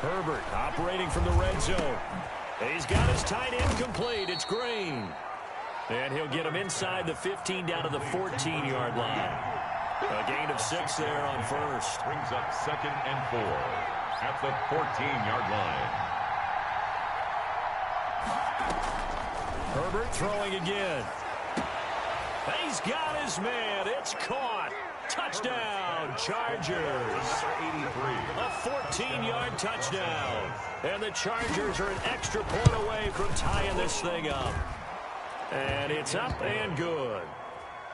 Herbert operating from the red zone. He's got his tight end complete. It's Green. And he'll get him inside the 15 down to the 14-yard line. A gain of 6 there on first. Brings up 2nd and 4 at the 14-yard line. Herbert throwing again. He's got his man. It's caught. Touchdown, Chargers. A 14-yard touchdown. And the Chargers are an extra point away from tying this thing up. And it's up and good.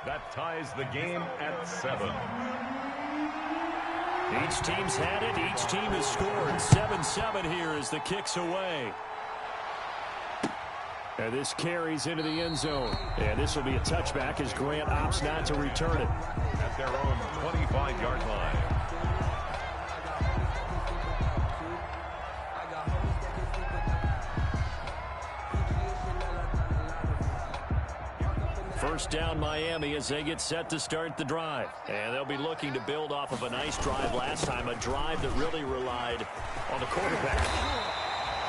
That ties the game at 7. Each team's had it. Each team has scored. 7-7 here as the kick's away. And this carries into the end zone. And this will be a touchback as Grant opts not to return it. At their own 25-yard line. First down Miami as they get set to start the drive. And they'll be looking to build off of a nice drive last time, a drive that really relied on the quarterback.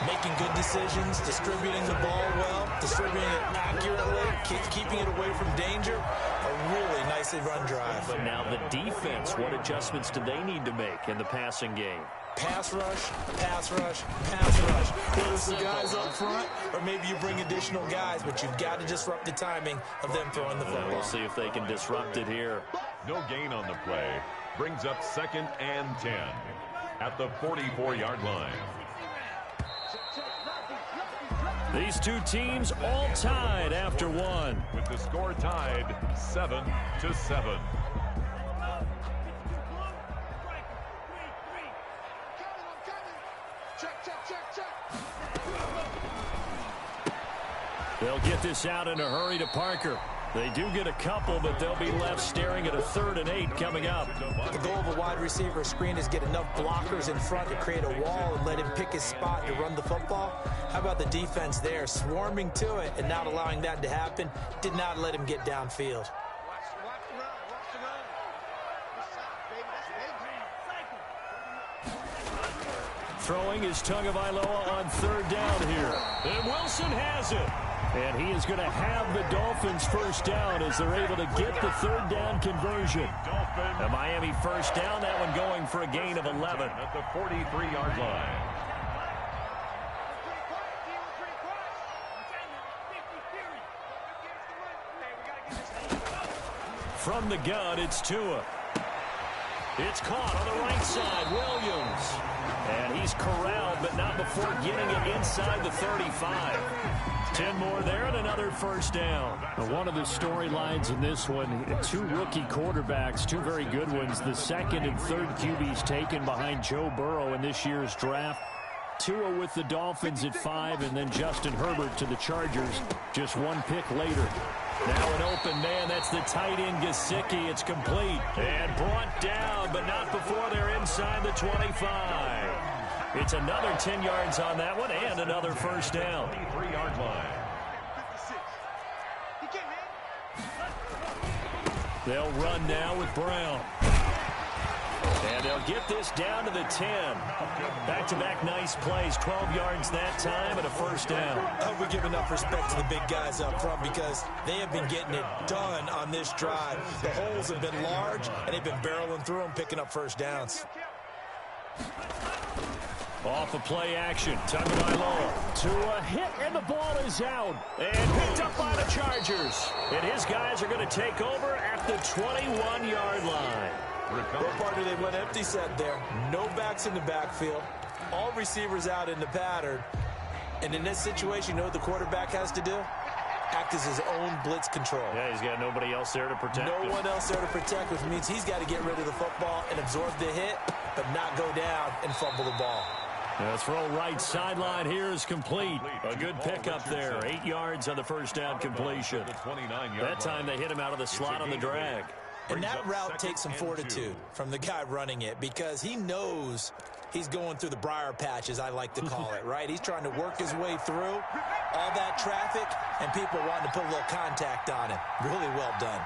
Making good decisions, distributing the ball well, distributing it accurately, keeping it away from danger. A really nicely run drive. But now the defense, what adjustments do they need to make in the passing game? Pass rush, pass rush, pass rush. Whether it's the guys up front or maybe you bring additional guys, but you've got to disrupt the timing of them throwing the football. We'll see if they can disrupt it here. No gain on the play. Brings up 2nd and 10 at the 44-yard line. These two teams all tied after one. With the score tied 7-7. They'll get this out in a hurry to Parker. They do get a couple, but they'll be left staring at a 3rd and 8 coming up. The goal of a wide receiver screen is get enough blockers in front to create a wall and let him pick his spot to run the football. How about the defense there, swarming to it and not allowing that to happen? Did not let him get downfield. Throwing is Tagovailoa on 3rd down here. And Wilson has it. And he is going to have the Dolphins first down as they're able to get the 3rd down conversion. The Miami first down, that one going for a gain of 11. At the 43-yard line. From the gun, it's Tua. It's caught on the right side, Williams. And he's corralled, but not before getting it inside the 35. 10 more there and another first down. One of the storylines in this one, 2 rookie quarterbacks, 2 very good ones. The 2nd and 3rd QBs taken behind Joe Burrow in this year's draft. Tua with the Dolphins at 5, and then Justin Herbert to the Chargers just 1 pick later. Now an open man. That's the tight end, Gesicki. It's complete. And brought down, but not before they're inside the 25. It's another 10 yards on that one and another first down. 23-yard line. They'll run now with Brown. And they'll get this down to the 10. Back-to-back nice plays. 12 yards that time and a first down. I hope we give enough respect to the big guys up front because they have been getting it done on this drive. The holes have been large, and they've been barreling through them, picking up first downs. Off of play action. Tagovailoa to a hit, and the ball is out. And picked up by the Chargers. And his guys are going to take over at the 21-yard line. What part do they went empty set there? No backs in the backfield. All receivers out in the pattern. And in this situation, you know what the quarterback has to do? Act as his own blitz control. Yeah, he's got nobody else there to protect him. No one else there to protect, which means he's got to get rid of the football and absorb the hit, but not go down and fumble the ball. The throw right sideline here is complete. A good pickup there. 8 yards on the first down completion. That time they hit him out of the slot on the drag. And that route takes some fortitude from the guy running it because he knows he's going through the briar patch, as I like to call it, right? He's trying to work his way through all that traffic and people wanting to put a little contact on him. Really well done.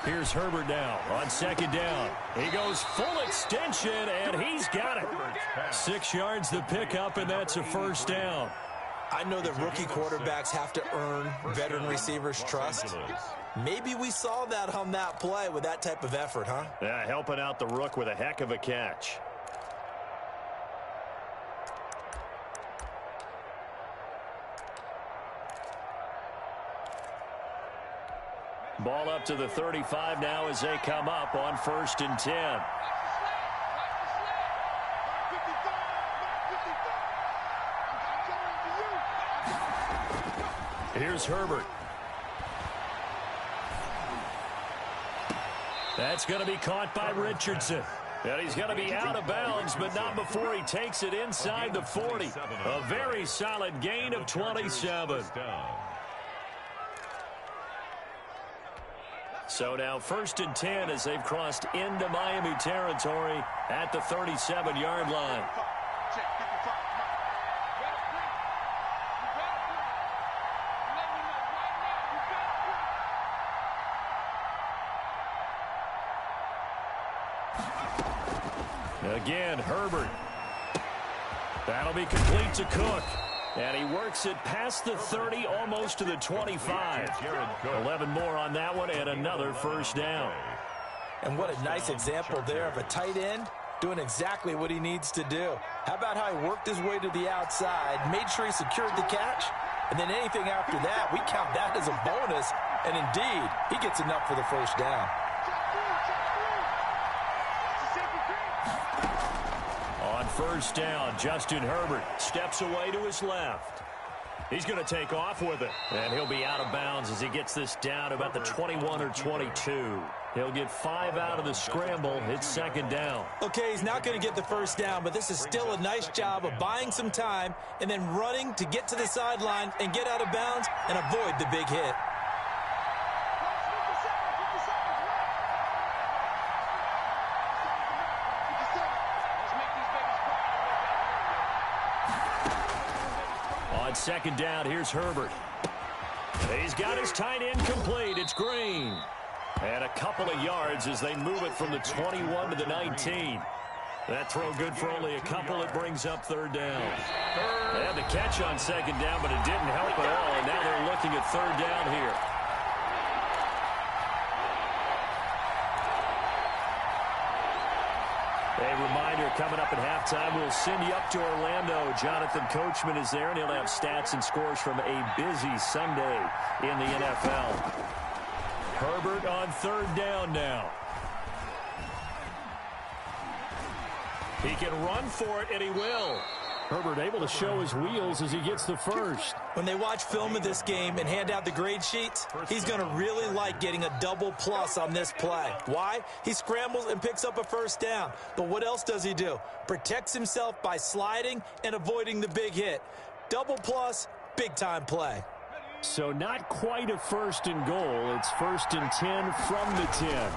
Here's Herbert now on second down. He goes full extension, and he's got it. 6 yards the pickup, and that's a first down. I know that rookie quarterbacks have to earn veteran receivers' trust. Maybe we saw that on that play with that type of effort, huh? Yeah, helping out the rook with a heck of a catch. Ball up to the 35 now as they come up on 1st and 10. Here's Herbert. That's going to be caught by Richardson. And he's going to be out of bounds, but not before he takes it inside the 40. A very solid gain of 27. So now 1st and 10 as they've crossed into Miami territory at the 37-yard line. Again, Herbert. That'll be complete to Cook. And he works it past the 30, almost to the 25. 11 more on that one, and another first down. And what a nice example there of a tight end doing exactly what he needs to do. How about how he worked his way to the outside, made sure he secured the catch, and then anything after that, we count that as a bonus. And indeed, he gets enough for the first down. On 1st down, Justin Herbert steps away to his left. He's going to take off with it. And he'll be out of bounds as he gets this down about the 21 or 22. He'll get 5 out of the scramble. It's 2nd down. Okay, he's not going to get the first down, but this is still a nice job of buying some time and then running to get to the sideline and get out of bounds and avoid the big hit. On 2nd down, here's Herbert. He's got his tight end complete. It's Green. And a couple of yards as they move it from the 21 to the 19. That throw good for only a couple. It brings up 3rd down. They had the catch on 2nd down, but it didn't help at all. And now they're looking at 3rd down here. A reminder, coming up at halftime, we'll send you up to Orlando. Jonathan Coachman is there, and he'll have stats and scores from a busy Sunday in the NFL. Herbert on 3rd down now. He can run for it, and he will. Herbert able to show his wheels as he gets the first. When they watch film of this game and hand out the grade sheets, he's going to really like getting a double plus on this play. Why? He scrambles and picks up a first down. But what else does he do? Protects himself by sliding and avoiding the big hit. Double plus, big-time play. So not quite a 1st and goal. It's 1st and 10 from the 10.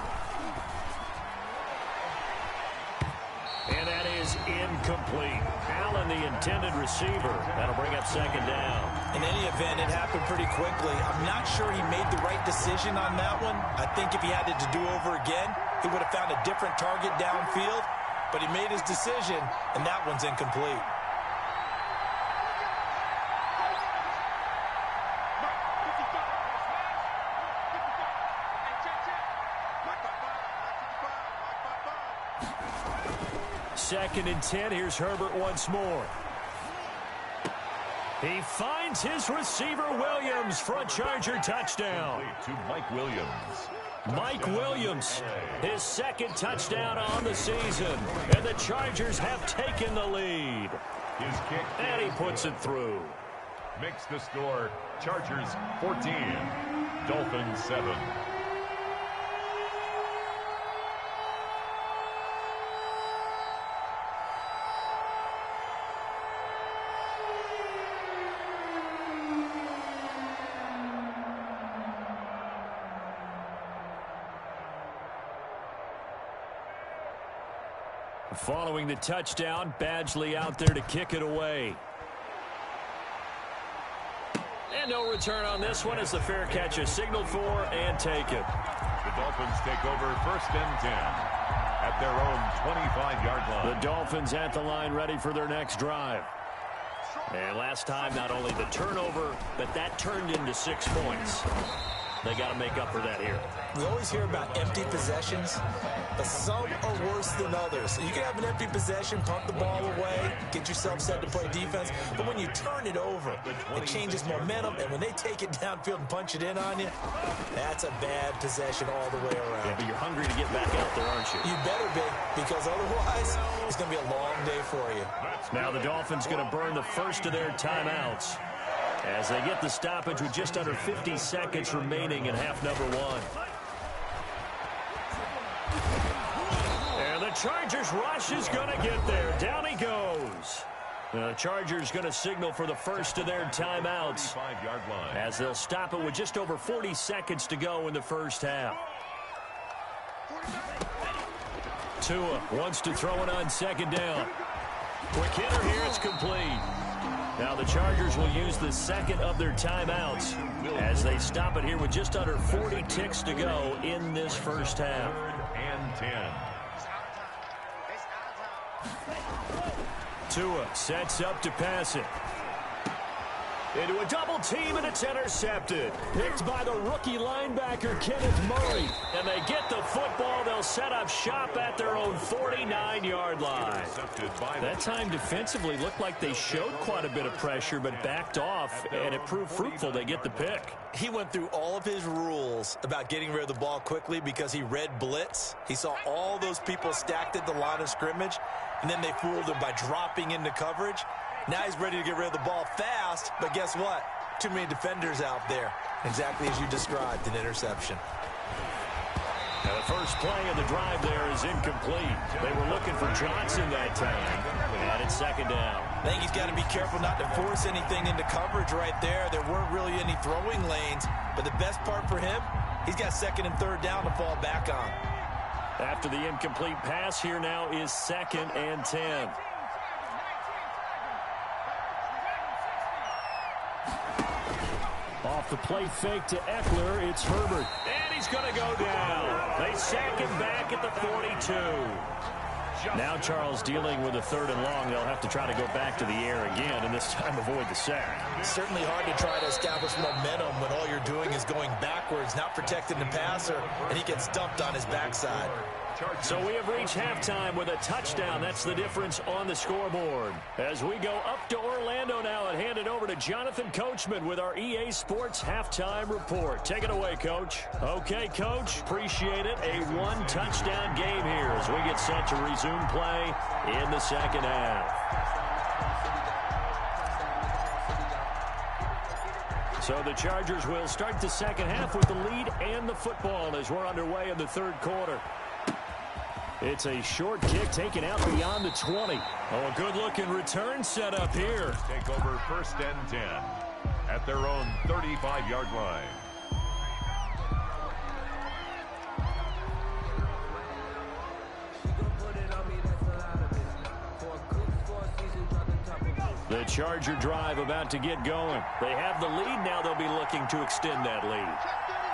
And that is incomplete. Allen, the intended receiver. That'll bring up 2nd down. In any event, it happened pretty quickly. I'm not sure he made the right decision on that one. I think if he had it to do over again, he would have found a different target downfield. But he made his decision, and that one's incomplete. Second and 10. Here's Herbert once more. He finds his receiver, Williams, for a Charger touchdown. To Mike Williams. Mike Williams, his 2nd touchdown on the season. And the Chargers have taken the lead. His kick. And he puts it through. Makes the score Chargers 14, Dolphins 7. Following the touchdown, Badgley out there to kick it away. And no return on this one as the fair catch is signaled for and taken. The Dolphins take over 1st and 10 at their own 25-yard line. The Dolphins at the line ready for their next drive. And last time, not only the turnover, but that turned into 6 points. They got to make up for that here. We always hear about empty possessions, but some are worse than others. You can have an empty possession, pump the ball away, get yourself set to play defense, but when you turn it over, it changes momentum, and when they take it downfield and punch it in on you, that's a bad possession all the way around. Yeah, but you're hungry to get back out there, aren't you? You better be, because otherwise, it's going to be a long day for you. Now the Dolphins going to burn the first of their timeouts as they get the stoppage with just under 50 seconds remaining in half number 1. And the Chargers rush is going to get there. Down he goes. The Chargers going to signal for the first of their timeouts as they'll stop it with just over 40 seconds to go in the first half. Tua wants to throw it on 2nd down. Quick hitter here, it's complete. Now the Chargers will use the second of their timeouts as they stop it here with just under 40 ticks to go in this first half. 3rd and 10. Tua sets up to pass it. Into a double team, and it's intercepted. Picked by the rookie linebacker, Kenneth Murray. And they get the football. They'll set up shop at their own 49-yard line. That time defensively looked like they showed quite a bit of pressure, but backed off, and it proved fruitful. They get the pick. He went through all of his rules about getting rid of the ball quickly because he read blitz. He saw all those people stacked at the line of scrimmage, and then they fooled him by dropping into coverage. Now he's ready to get rid of the ball fast, but guess what? Too many defenders out there. Exactly as you described, an interception. Now the first play of the drive there is incomplete. They were looking for Johnson that time, and it's 2nd down. I think he's got to be careful not to force anything into coverage right there. There weren't really any throwing lanes, but the best part for him, he's got 2nd and 3rd down to fall back on. After the incomplete pass, here now is 2nd and 10. Off the play fake to Eckler, it's Herbert. And he's going to go down. They sack him back at the 42. Now Charles dealing with a 3rd and long. They'll have to try to go back to the air again, and this time avoid the sack. It's certainly hard to try to establish momentum when all you're doing is going backwards, not protecting the passer, and he gets dumped on his backside. So we have reached halftime with a touchdown. That's the difference on the scoreboard. As we go up to Orlando now and hand it over to Jonathan Coachman with our EA Sports Halftime Report. Take it away, Coach. Okay, Coach. Appreciate it. A 1-touchdown game here as we get set to resume play in the second half. So the Chargers will start the second half with the lead and the football as we're underway in the 3rd quarter. It's a short kick taken out beyond the 20. Oh, a good-looking return set up here. Take over 1st and 10 at their own 35-yard line. The Charger drive about to get going. They have the lead now. They'll be looking to extend that lead.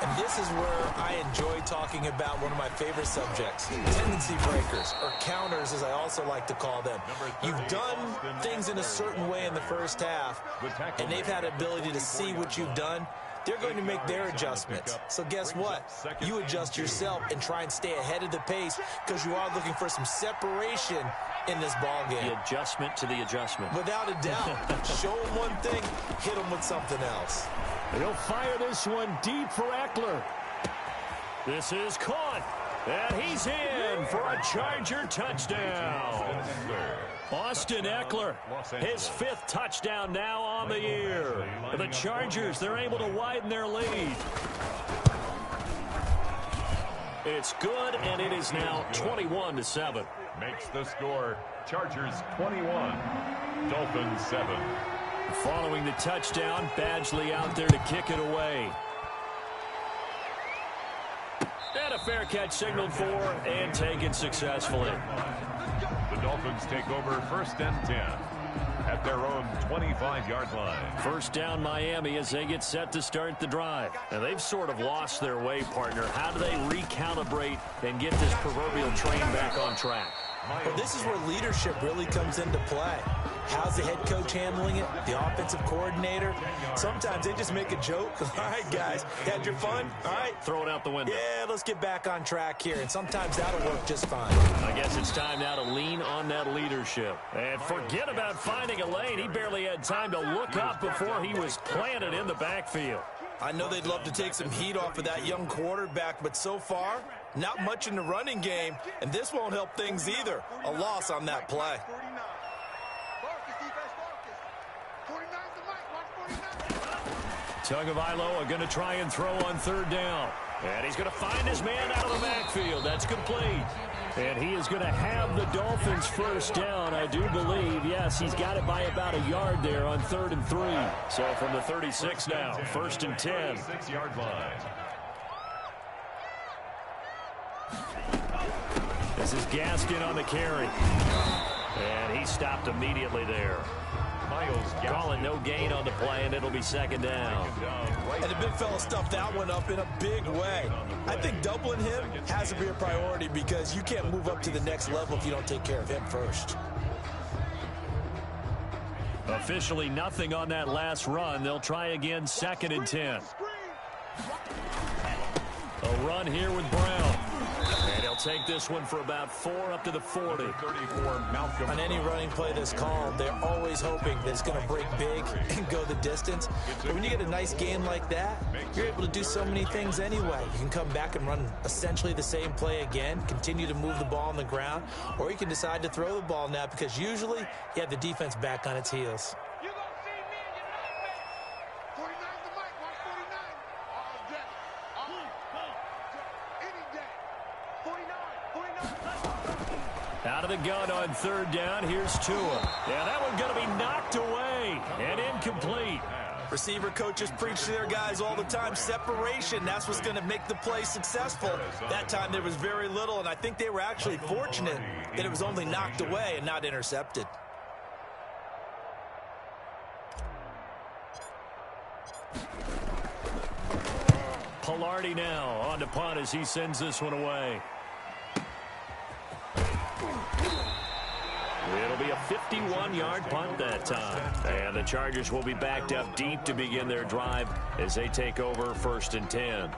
And this is where I enjoy talking about one of my favorite subjects, tendency breakers, or counters as I also like to call them. You've done things in a certain way in the first half, and they've had ability to see what you've done. They're going to make their adjustments. So guess what? You adjust yourself and try and stay ahead of the pace because you are looking for some separation in this ball game. The adjustment to the adjustment. Without a doubt. Show them one thing, hit them with something else. He'll fire this one deep for Eckler. This is caught. And he's in for a Charger touchdown. Austin Eckler, his 5th touchdown now on the year. The Chargers, they're able to widen their lead. It's good, and it is now 21-7. Makes the score Chargers 21, Dolphins 7. Following the touchdown, Badgley out there to kick it away. And a fair catch signaled for and taken successfully. The Dolphins take over 1st and 10 at their own 25-yard line. First down Miami as they get set to start the drive. And they've sort of lost their way, partner. How do they recalibrate and get this proverbial train back on track? Well, this is where leadership really comes into play. How's the head coach handling it? The offensive coordinator? Sometimes they just make a joke. All right, guys, had your fun? All right. Throw it out the window. Yeah, let's get back on track here, and sometimes that'll work just fine. I guess it's time now to lean on that leadership. And forget about finding a lane. He barely had time to look up before he was planted in the backfield. I know they'd love to take some heat off of that young quarterback, but so far, not much in the running game, and this won't help things either. A loss on that play. Tagovailoa are going to try and throw on third down. And he's going to find his man out of the backfield. That's complete. And he is going to have the Dolphins first down, I do believe. Yes, he's got it by about a yard there on 3rd and 3. So from the 36 now, 1st and 10. 6-yard line. This is Gaskin on the carry. And he stopped immediately there. Calling no gain on the play, and it'll be 2nd down. And the big fella stuffed that one up in a big way. I think doubling him has to be a priority because you can't move up to the next level if you don't take care of him first. Officially nothing on that last run. They'll try again, 2nd and 10. A run here with Brown. And he'll take this one for about 4 up to the 40. On any running play that's called, they're always hoping that it's going to break big and go the distance. But when you get a nice game like that, you're able to do so many things anyway. You can come back and run essentially the same play again, continue to move the ball on the ground, or you can decide to throw the ball now because usually you have the defense back on its heels. Out of the gun on 3rd down. Here's Tua. Yeah, that one's going to be knocked away and incomplete. Receiver coaches preach to their guys all the time. Separation, that's what's going to make the play successful. That time there was very little, and I think they were actually fortunate that it was only knocked away and not intercepted. Pilardi now on the punt as he sends this one away. It'll be a 51-yard punt that time. And the Chargers will be backed up deep to begin their drive as they take over 1st and 10.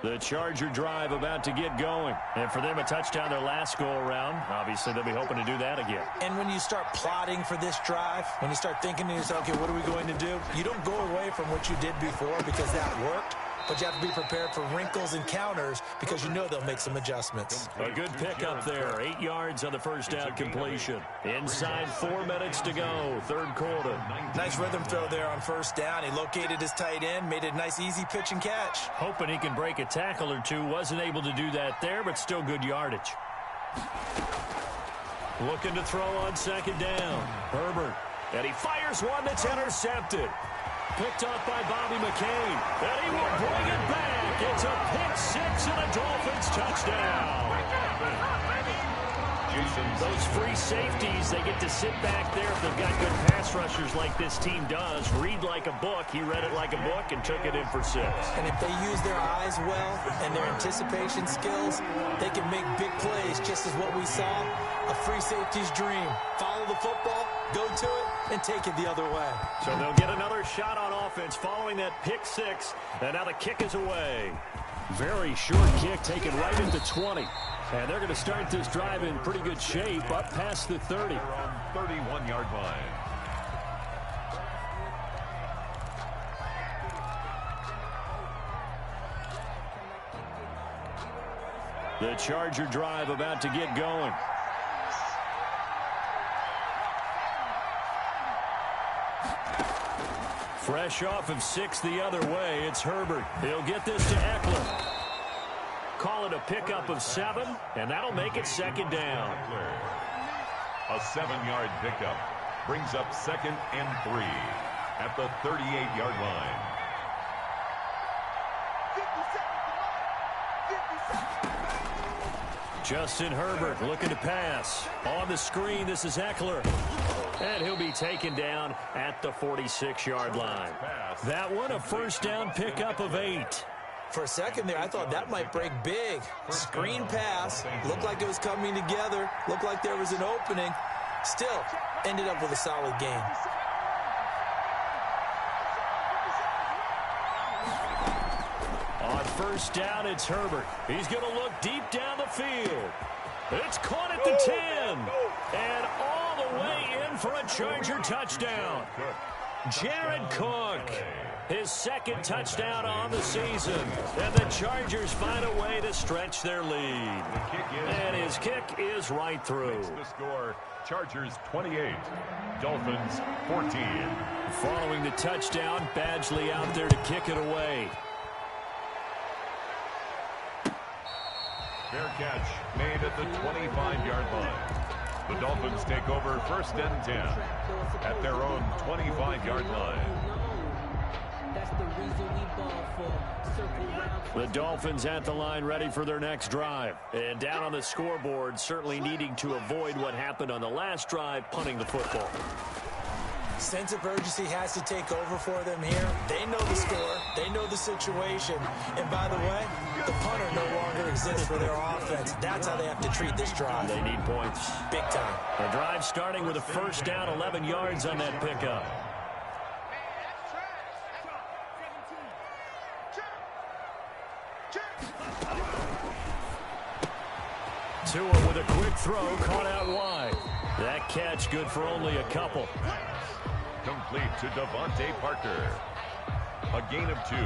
The Charger drive about to get going. And for them, a touchdown their last go-around. Obviously, they'll be hoping to do that again. And when you start plotting for this drive, when you start thinking to yourself, okay, what are we going to do? You don't go away from what you did before because that worked. But you have to be prepared for wrinkles and counters because you know they'll make some adjustments. A good pickup there. 8 yards on the first down completion. Inside 4 minutes to go. 3rd quarter. Nice rhythm throw there on 1st down. He located his tight end, made a nice easy pitch and catch. Hoping he can break a tackle or two. Wasn't able to do that there, but still good yardage. Looking to throw on 2nd down. Herbert. And he fires one that's intercepted. Picked up by Bobby McCain. And he will bring it back. It's a pick 6 and a Dolphins touchdown. Those free safeties, they get to sit back there if they've got good pass rushers like this team does. Read like a book. He read it like a book and took it in for 6. And if they use their eyes well and their anticipation skills, they can make big plays, just as what we saw. A free safety's dream. Follow the football, go to it, and take it the other way. So they'll get another shot on offense following that pick 6. And now the kick is away. Very short kick taken right into 20. And they're going to start this drive in pretty good shape up past the 30. 31-yard line. The Charger drive about to get going. Fresh off of 6 the other way, it's Herbert. He'll get this to Eckler. Call it a pickup of 7, and that'll make it 2nd down. A 7-yard pickup brings up 2nd and 3 at the 38-yard line. Justin Herbert looking to pass. On the screen, this is Eckler. And he'll be taken down at the 46-yard line. That one, a first down pickup of 8. For a second there, I thought that might break big. Screen pass. Looked like it was coming together. Looked like there was an opening. Still, ended up with a solid game. On first down, it's Herbert. He's going to look deep down the field. It's caught at the 10. And all the way in for a Charger touchdown. Jared Cook, his second touchdown on the season. And the Chargers find a way to stretch their lead. And his kick is right through. The score, Chargers 28, Dolphins 14. Following the touchdown, Badgley out there to kick it away. Fair catch made at the 25-yard line. The Dolphins take over first and 10 at their own 25-yard line. The Dolphins at the line ready for their next drive. And down on the scoreboard, certainly needing to avoid what happened on the last drive, punting the football. Sense of urgency has to take over for them here. They know the score. They know the situation. And by the way, the punter no longer exists for their offense. That's how they have to treat this drive. They need points. Big time. The drive starting with a first down, 11 yards on that pickup. Tua with a quick throw, caught out wide. That catch good for only a couple. Complete to Devontae Parker. A gain of 2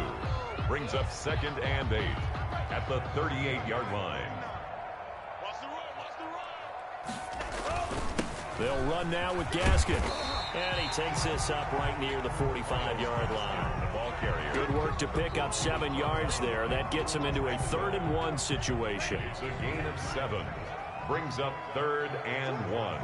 brings up second and 8 at the 38-yard line. They'll run now with Gaskin. And he takes this up right near the 45-yard line. The ball carrier. Good work to pick up 7 yards there. That gets him into a 3rd and 1 situation. It's a gain of 7. Brings up 3rd and 1.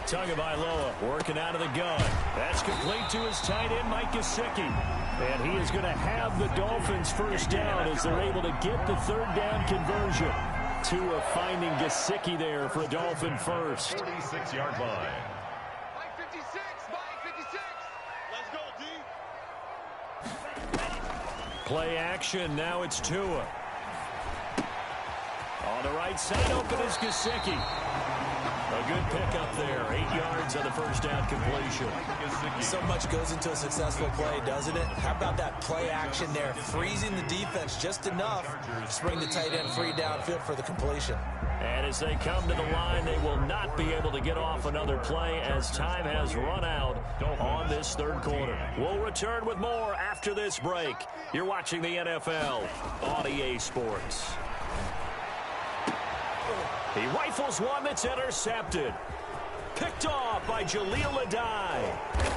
Tagovailoa working out of the gun. That's complete to his tight end, Mike Gesicki. And he is going to have the Dolphins first down as they're able to get the 3rd down conversion. Tua finding Gesicki there for a Dolphin first. 46-yard line. Mike 56, Mike 56. Let's go, D. Play action. Now it's Tua. On the right side, open is Gesicki. A good pickup there. 8 yards on the first down completion. So much goes into a successful play, doesn't it? How about that play action there? Freezing the defense just enough to bring the tight end free downfield for the completion. And as they come to the line, they will not be able to get off another play as time has run out on this 3rd quarter. We'll return with more after this break. You're watching the NFL on EA Sports. He rifles one that's intercepted. Picked off by Jaleel Adai.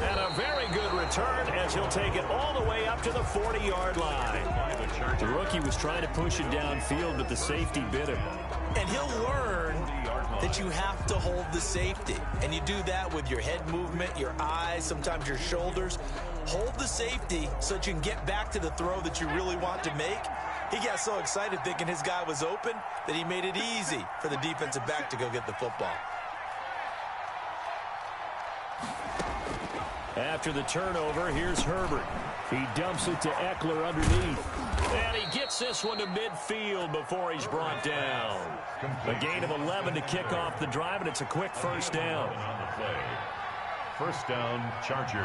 And a very good return as he'll take it all the way up to the 40-yard line. The rookie was trying to push it downfield, but the safety bit him. And he'll learn that you have to hold the safety. And you do that with your head movement, your eyes, sometimes your shoulders. Hold the safety so that you can get back to the throw that you really want to make. He got so excited thinking his guy was open that he made it easy for the defensive back to go get the football. After the turnover, here's Herbert. He dumps it to Eckler underneath. And he gets this one to midfield before he's brought down. A gain of 11 to kick off the drive, and it's a quick first down. On the play. First down, Chargers.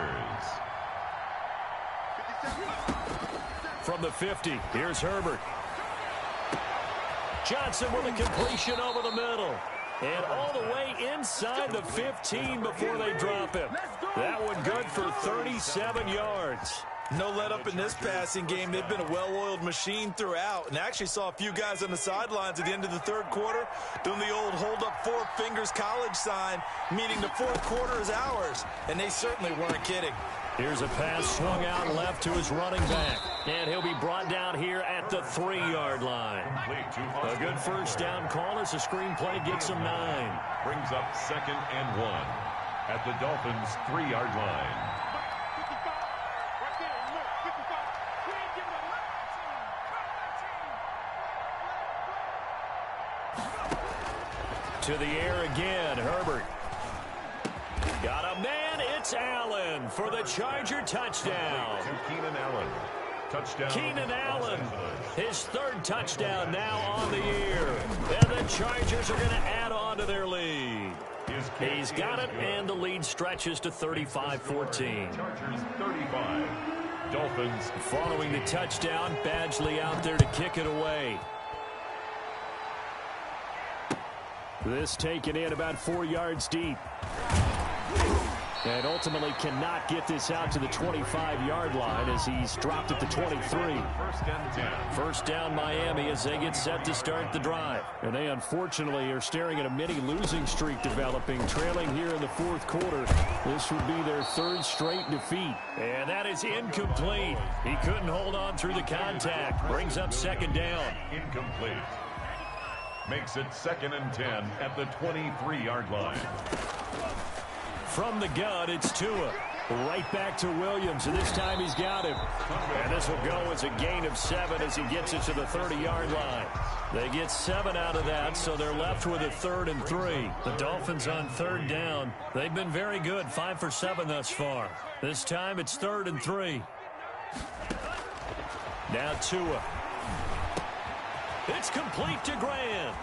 From the 50, here's Herbert. Johnson with a completion over the middle. And all the way inside the 15 before they drop him. That one good for 37 yards. No let up in this passing game. They've been a well-oiled machine throughout. And I actually saw a few guys on the sidelines at the end of the 3rd quarter doing the old hold up 4 fingers college sign, meaning the 4th quarter is ours. And they certainly weren't kidding. Here's a pass swung out left to his running back. And he'll be brought down here at the 3-yard line. A good first down call as the screenplay gets him 9. Brings up second and 1 at the Dolphins' 3-yard line. To the air again, Herbert. Got a man, it's Allen for the Charger touchdown. To Keenan Allen. Touchdown. Keenan Allen, his third touchdown now on the year. And the Chargers are going to add on to their lead. He's got it, and the lead stretches to 35-14. Chargers 35. Dolphins. Following the touchdown, Badgley out there to kick it away. This taken in about 4 yards deep. And ultimately cannot get this out to the 25-yard line as he's dropped at the 23. First and 10. First down Miami as they get set to start the drive. And they unfortunately are staring at a mini losing streak developing, trailing here in the fourth quarter. This would be their third straight defeat. And that is incomplete. He couldn't hold on through the contact. Brings up second down. Incomplete. Makes it 2nd and 10 at the 23-yard line. From the gun, it's Tua. Right back to Williams, and this time he's got him. And this will go as a gain of 7 as he gets it to the 30-yard line. They get 7 out of that, so they're left with a 3rd and 3. The Dolphins on 3rd down. They've been very good, 5 for 7 thus far. This time it's 3rd and 3. Now Tua. It's complete to Grant.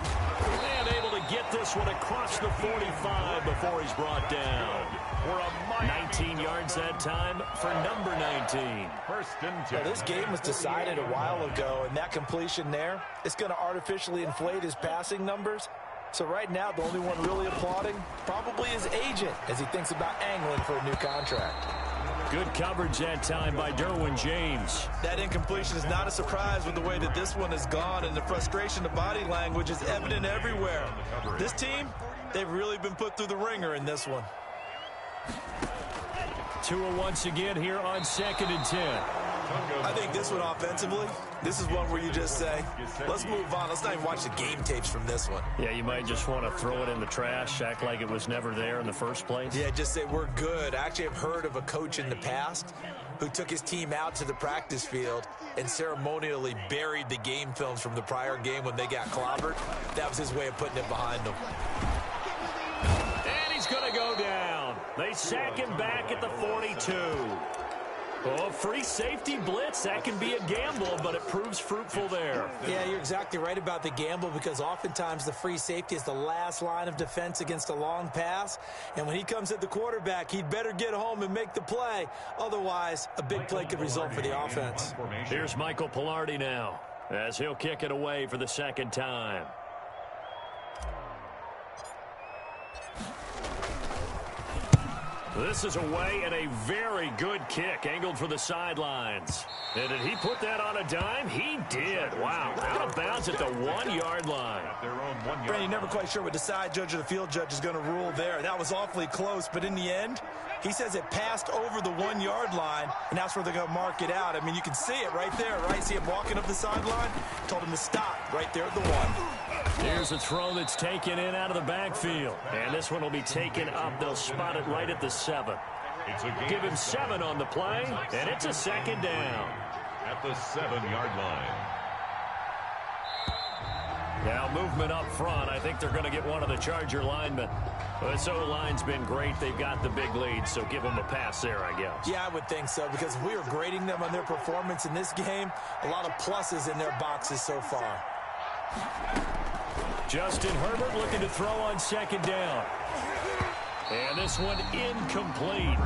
And able to get this one across the 45 before he's brought down. For a 19 yards that time for number 19. First and 10. Well, this game was decided a while ago, and that completion there, it's going to artificially inflate his passing numbers. So right now, the only one really applauding probably his agent as he thinks about angling for a new contract. Good coverage that time by Derwin James. That incompletion is not a surprise with the way that this one has gone, and the frustration of body language is evident everywhere. This team, they've really been put through the ringer in this one. Tua once again here on 2nd and 10. I think this one offensively, this is one where you just say, let's move on. Let's not even watch the game tapes from this one. Yeah, you might just want to throw it in the trash, act like it was never there in the first place. Yeah, just say we're good. I actually have heard of a coach in the past who took his team out to the practice field and ceremonially buried the game films from the prior game when they got clobbered. That was his way of putting it behind them. And he's going to go down. They sack him back at the 42. Oh, free safety blitz. That can be a gamble, but it proves fruitful there. Yeah, you're exactly right about the gamble because oftentimes the free safety is the last line of defense against a long pass. And when he comes at the quarterback, he'd better get home and make the play. Otherwise, a big play could result for the offense. Here's Michael Pilardi now as he'll kick it away for the second time. This is away and a very good kick angled for the sidelines. And did he put that on a dime? He did. Wow. Out of bounds at the 1-yard line. Brandon, you're never quite sure what the side judge or the field judge is going to rule there. That was awfully close, but in the end, he says it passed over the 1-yard line, and that's where they're going to mark it out. I mean, you can see it right there, right? See him walking up the sideline? Told him to stop right there at the 1. Here's a throw that's taken in out of the backfield. And this one will be taken up. They'll spot it right at the 7. Give him 7 on the play, and it's a second down. At the 7-yard line. Now movement up front. I think they're going to get one of the Charger linemen. This O-line's been great. They've got the big lead, so give them a pass there, I guess. Yeah, I would think so, because if we were grading them on their performance in this game, a lot of pluses in their boxes so far. Justin Herbert looking to throw on second down. And this one incomplete.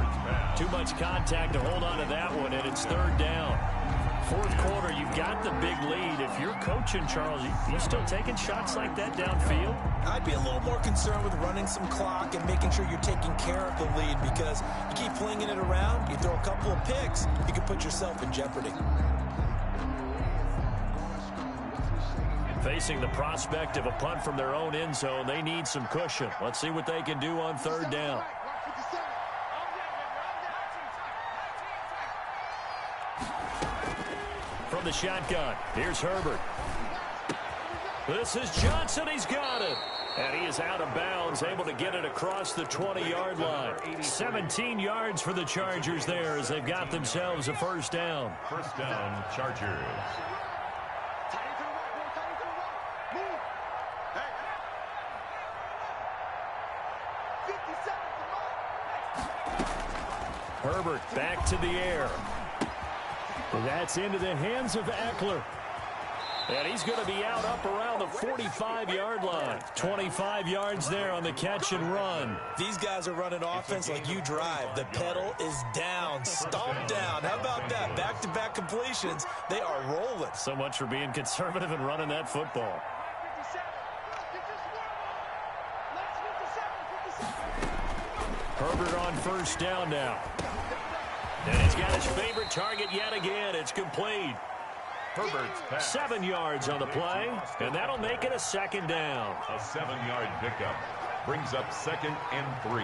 Too much contact to hold on to that one, and it's 3rd down. Fourth quarter, you've got the big lead. If you're coaching, Charles, you still taking shots like that downfield? I'd be a little more concerned with running some clock and making sure you're taking care of the lead, because you keep flinging it around, you throw a couple of picks, you can put yourself in jeopardy. Facing the prospect of a punt from their own end zone, they need some cushion. Let's see what they can do on 3rd down. From the shotgun, here's Herbert. This is Johnson. He's got it. And he is out of bounds, able to get it across the 20-yard line. 17 yards for the Chargers there as they've got themselves a first down. First down, Chargers. Herbert back to the air. That's into the hands of Eckler. And he's going to be out up around the 45-yard line. 25 yards there on the catch and run. These guys are running offense like you drive. The pedal is down, stomped down. How about that? Back-to-back completions. They are rolling. So much for being conservative and running that football. Herbert on first down now. And he's got his favorite target yet again. It's complete. Herbert's pass. 7 yards on the play, and that'll make it a second down. A 7-yard pickup brings up 2nd and 3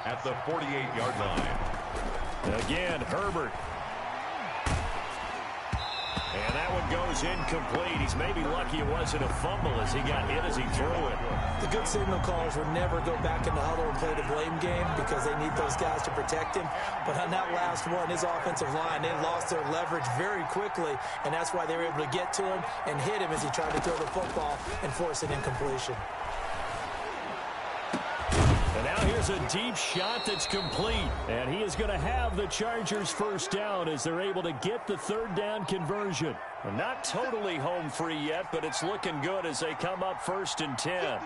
at the 48-yard line. Again, Herbert. And that one goes incomplete. He's maybe lucky it wasn't a fumble as he got hit as he threw it. The good signal callers will never go back in the huddle and play the blame game because they need those guys to protect him. But on that last one, his offensive line, they lost their leverage very quickly, and that's why they were able to get to him and hit him as he tried to throw the football and force an incompletion. And now here's a deep shot that's complete. And he is going to have the Chargers first down as they're able to get the third down conversion. And not totally home free yet, but it's looking good as they come up 1st and 10.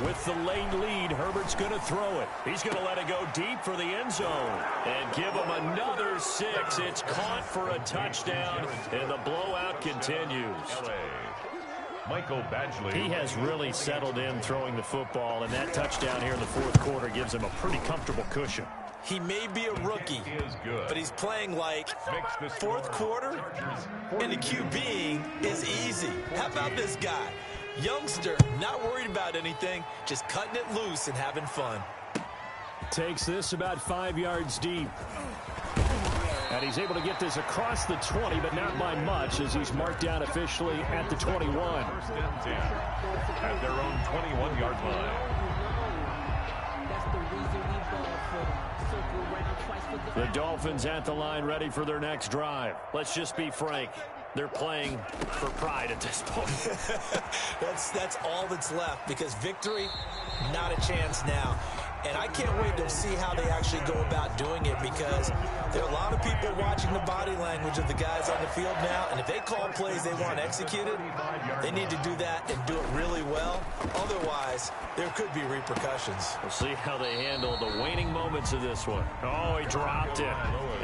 With the late lead, Herbert's going to throw it. He's going to let it go deep for the end zone. And give him another 6. It's caught for a touchdown, and the blowout continues. Michael Badgley. He has really settled in throwing the football, and that touchdown here in the 4th quarter gives him a pretty comfortable cushion. He may be a rookie, but he's playing like 4th quarter, and the QB is easy. How about this guy? Youngster, not worried about anything, just cutting it loose and having fun. Takes this about 5 yards deep. And he's able to get this across the 20, but not by much, as he's marked down officially at the 21. 1st and 10 at their own 21-yard line. The Dolphins at the line ready for their next drive. Let's just be frank. They're playing for pride at this point. That's all that's left, because victory, not a chance now. And I can't wait to see how they actually go about doing it, because there are a lot of people watching the body language of the guys on the field now, and if they call plays they want executed, they need to do that and do it really well. Otherwise, there could be repercussions. We'll see how they handle the waning moments of this one. Oh, he dropped it.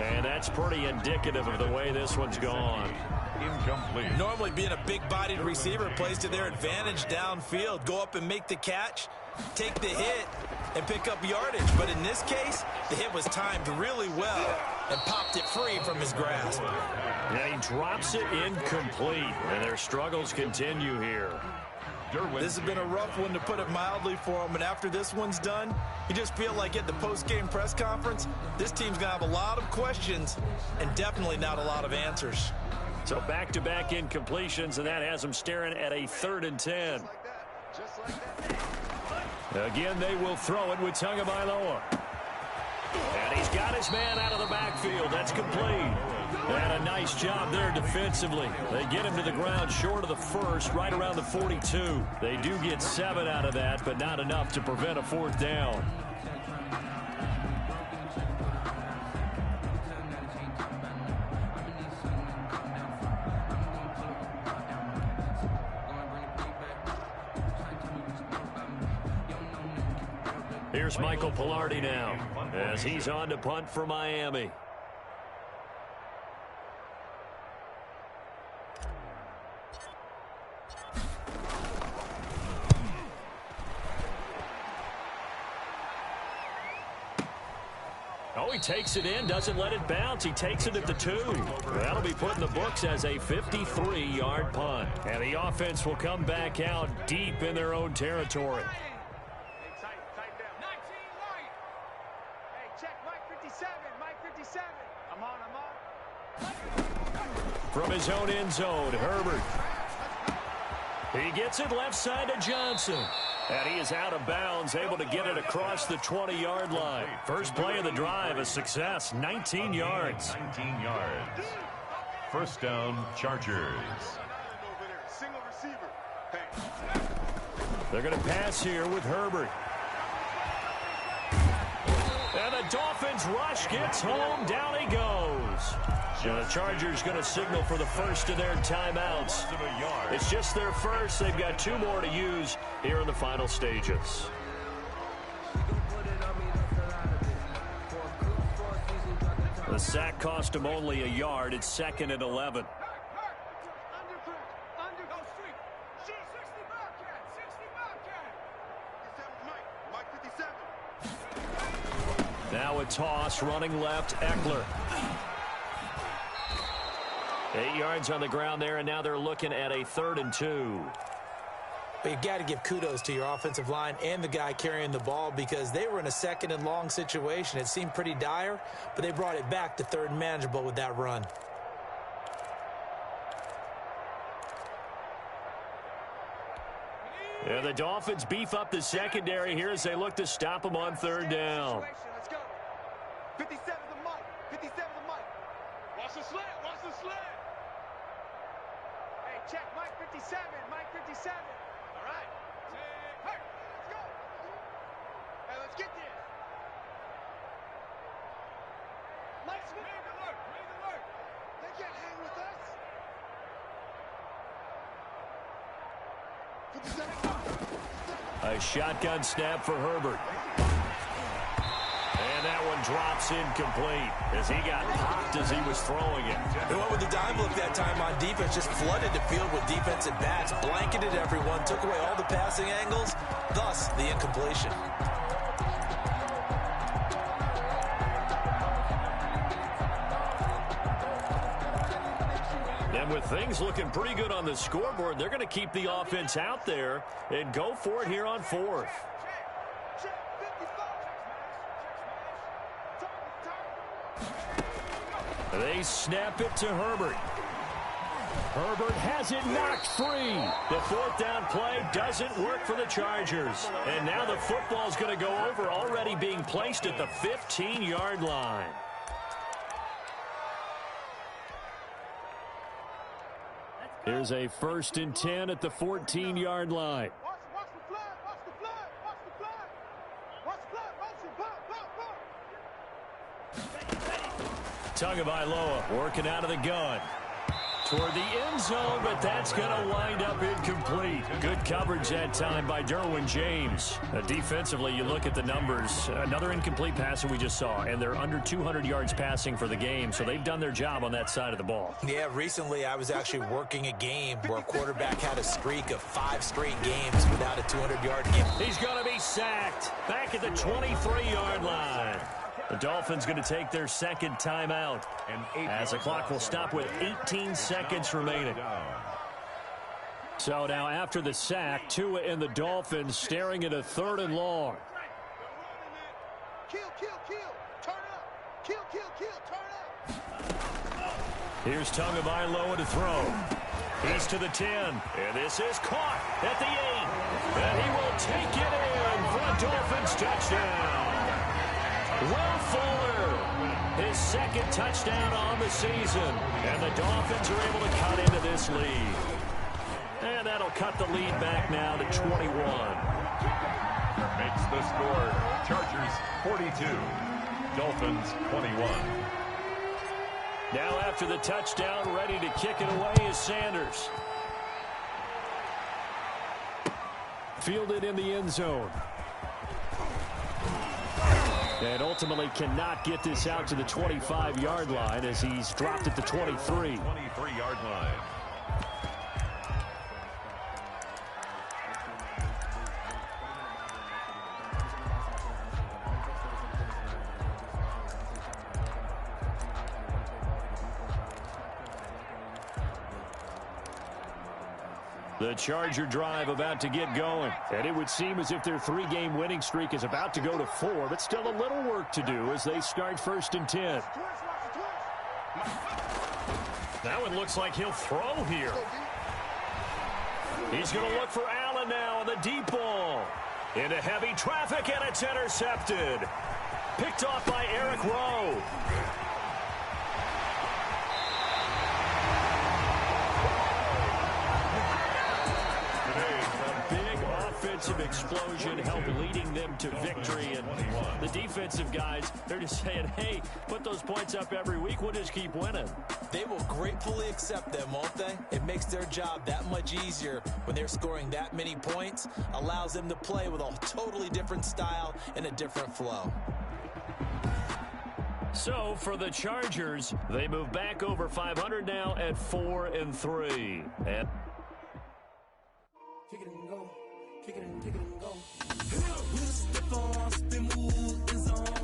And that's pretty indicative of the way this one's gone. Incomplete. Normally, being a big-bodied receiver plays to their advantage downfield. Go up and make the catch, take the hit, and pick up yardage. But in this case, the hit was timed really well and popped it free from his grasp. Yeah, he drops it incomplete, and their struggles continue here. This has been a rough one, to put it mildly, for him. And after this one's done, you just feel like at the post-game press conference, this team's going to have a lot of questions and definitely not a lot of answers. So back-to-back incompletions, and that has them staring at a 3rd and 10. Again, they will throw it with Tagovailoa. And he's got his man out of the backfield. That's complete. And a nice job there defensively. They get him to the ground short of the 1st, right around the 42. They do get 7 out of that, but not enough to prevent a 4th down. Here's Michael Pilardi now, as he's on to punt for Miami. Oh, he takes it in, doesn't let it bounce. He takes it at the 2. That'll be put in the books as a 53-yard punt. And the offense will come back out deep in their own territory. From his own end zone, Herbert. He gets it left side to Johnson. And he is out of bounds, able to get it across the 20-yard line. First play of the drive, a success, 19 yards. 19 yards. First down, Chargers. Single receiver. Hey. They're going to pass here with Herbert. And the Dolphins rush gets home. Down he goes. And the Chargers going to signal for the first of their timeouts. It's just their first. They've got 2 more to use here in the final stages. The sack cost him only a yard. It's 2nd and 11. Now a toss, running left, Eckler. 8 yards on the ground there, and now they're looking at a 3rd and 2. But you got to give kudos to your offensive line and the guy carrying the ball because they were in a 2nd and long situation. It seemed pretty dire, but they brought it back to 3rd and manageable with that run. Yeah, the Dolphins beef up the secondary here as they look to stop them on 3rd down. Let's go. 57 to Mike. 57 to Mike. Watch the slant. Watch the slant. Hey, check. Mike 57. Mike 57. All right. Hey, let's go. Hey, let's get this. Mike Smith. Lead alert. Lead alert. They can't hang with us. 57. A shotgun snap for Herbert. And that one drops incomplete as he got popped as he was throwing it. They went with the dime look that time on defense, just flooded the field with defensive backs, blanketed everyone, took away all the passing angles, thus the incompletion. And with things looking pretty good on the scoreboard, they're going to keep the offense out there and go for it here on 4th. They snap it to Herbert. Herbert has it knocked free. The 4th down play doesn't work for the Chargers. And now the football's going to go over, already being placed at the 15-yard line. Here's a 1st and 10 at the 14-yard line. Watch the flag. Watch the flag. Watch the flag. Watch the flag. Motion. Tagovailoa working out of the gun. Toward the end zone, but that's going to wind up incomplete. Good coverage that time by Derwin James. Defensively, you look at the numbers. Another incomplete pass that we just saw, and they're under 200 yards passing for the game, so they've done their job on that side of the ball. Yeah, recently I was actually working a game where a quarterback had a streak of 5 straight games without a 200-yard game. He's going to be sacked back at the 23-yard line. The Dolphins going to take their 2nd timeout as the clock will stop with 18 seconds remaining. So now after the sack, Tua and the Dolphins staring at a 3rd and long. Kill. Turn up. Kill. Turn up. Here's Tagovailoa to throw. He's to the 10. And this is caught at the 8. And he will take it in for a Dolphins touchdown. Will Fuller, his 2nd touchdown on the season. And the Dolphins are able to cut into this lead. And that'll cut the lead back now to 21. Makes the score. Chargers 42. Dolphins 21. Now after the touchdown, ready to kick it away is Sanders. Fielded in the end zone. And ultimately cannot get this out to the 25-yard line as he's dropped at the 23. 23-yard line. The Charger drive about to get going. And it would seem as if their 3-game winning streak is about to go to 4, but still a little work to do as they start 1st and 10. That one looks like he'll throw here. He's going to look for Allen now on the deep ball. Into heavy traffic, and it's intercepted. Picked off by Eric Rowe. offensive explosion help leading them to victory. And the defensive guys, they're just saying, hey, put those points up every week. We'll just keep winning. They will gratefully accept them, won't they? It makes their job that much easier when they're scoring that many points. Allows them to play with a totally different style and a different flow. So for the Chargers, they move back over 500 now at 4-3. And kick it and go, kick it and go. We'll step on, spin, move, and zone.